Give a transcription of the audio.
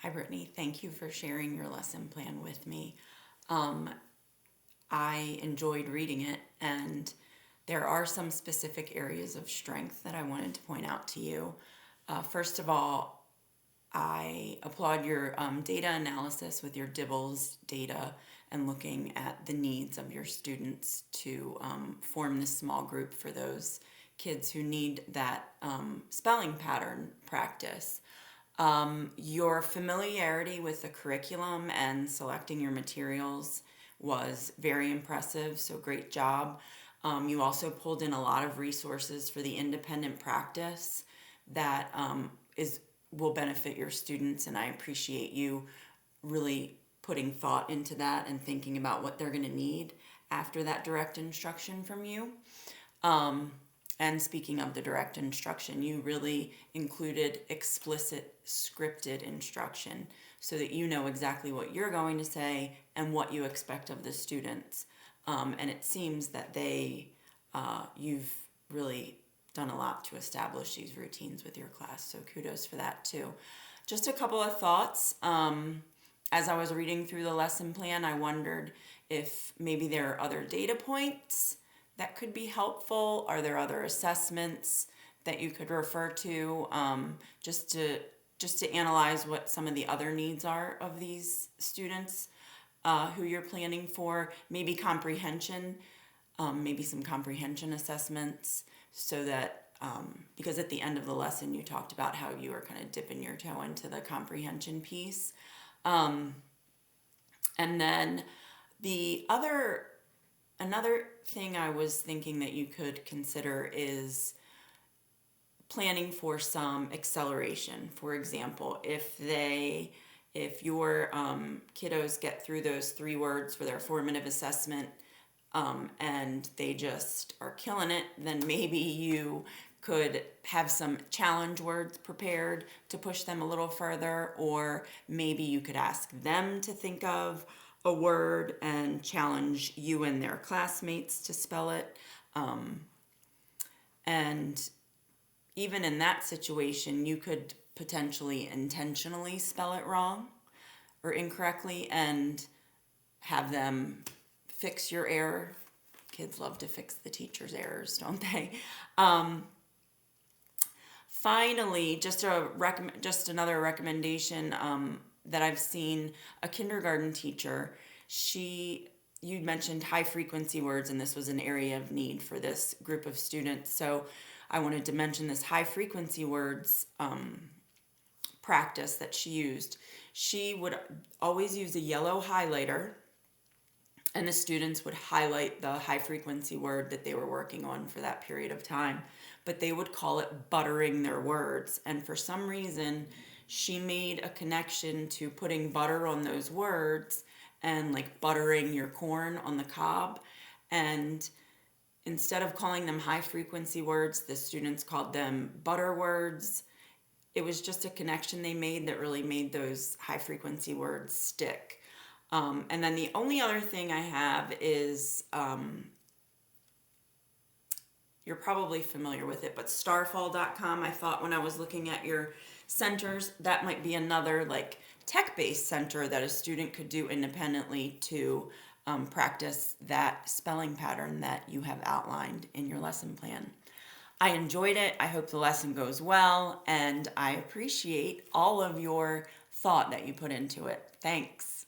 Hi, Brittany. Thank you for sharing your lesson plan with me. Um, I enjoyed reading it, and there are some specific areas of strength that I wanted to point out to you. First of all, I applaud your data analysis with your DIBELS data and looking at the needs of your students to form this small group for those kids who need that spelling pattern practice. Your familiarity with the curriculum and selecting your materials was very impressive, so great job. You also pulled in a lot of resources for the independent practice that will benefit your students, and I appreciate you really putting thought into that and thinking about what they're going to need after that direct instruction from you. And speaking of the direct instruction, you really included explicit scripted instruction so that you know exactly what you're going to say and what you expect of the students. And it seems that you've really done a lot to establish these routines with your class, so kudos for that too. Just a couple of thoughts. As I was reading through the lesson plan, I wondered if maybe there are other data points that could be helpful. Are there other assessments that you could refer to just to analyze what some of the other needs are of these students who you're planning for? Maybe comprehension, maybe some comprehension assessments, so that because at the end of the lesson you talked about how you were kind of dipping your toe into the comprehension piece. And then another thing I was thinking that you could consider is planning for some acceleration. For example, if your kiddos get through those 3 words for their formative assessment and they just are killing it, then maybe you could have some challenge words prepared to push them a little further, or maybe you could ask them to think of a word and challenge you and their classmates to spell it. And even in that situation, you could potentially intentionally spell it wrong or incorrectly and have them fix your error. Kids love to fix the teacher's errors, don't they? Finally, just another recommendation that I've seen. A kindergarten teacher, you'd mentioned high frequency words, and this was an area of need for this group of students. So I wanted to mention this high frequency words practice that she used. She would always use a yellow highlighter, and the students would highlight the high frequency word that they were working on for that period of time, but they would call it buttering their words. And for some reason, she made a connection to putting butter on those words and like buttering your corn on the cob. And instead of calling them high frequency words, the students called them butter words. It was just a connection they made that really made those high frequency words stick. And then the only other thing I have is, you're probably familiar with it, but starfall.com, I thought when I was looking at your centers, that might be another like tech-based center that a student could do independently to practice that spelling pattern that you have outlined in your lesson plan. I enjoyed it. I hope the lesson goes well, and I appreciate all of your thought that you put into it. Thanks.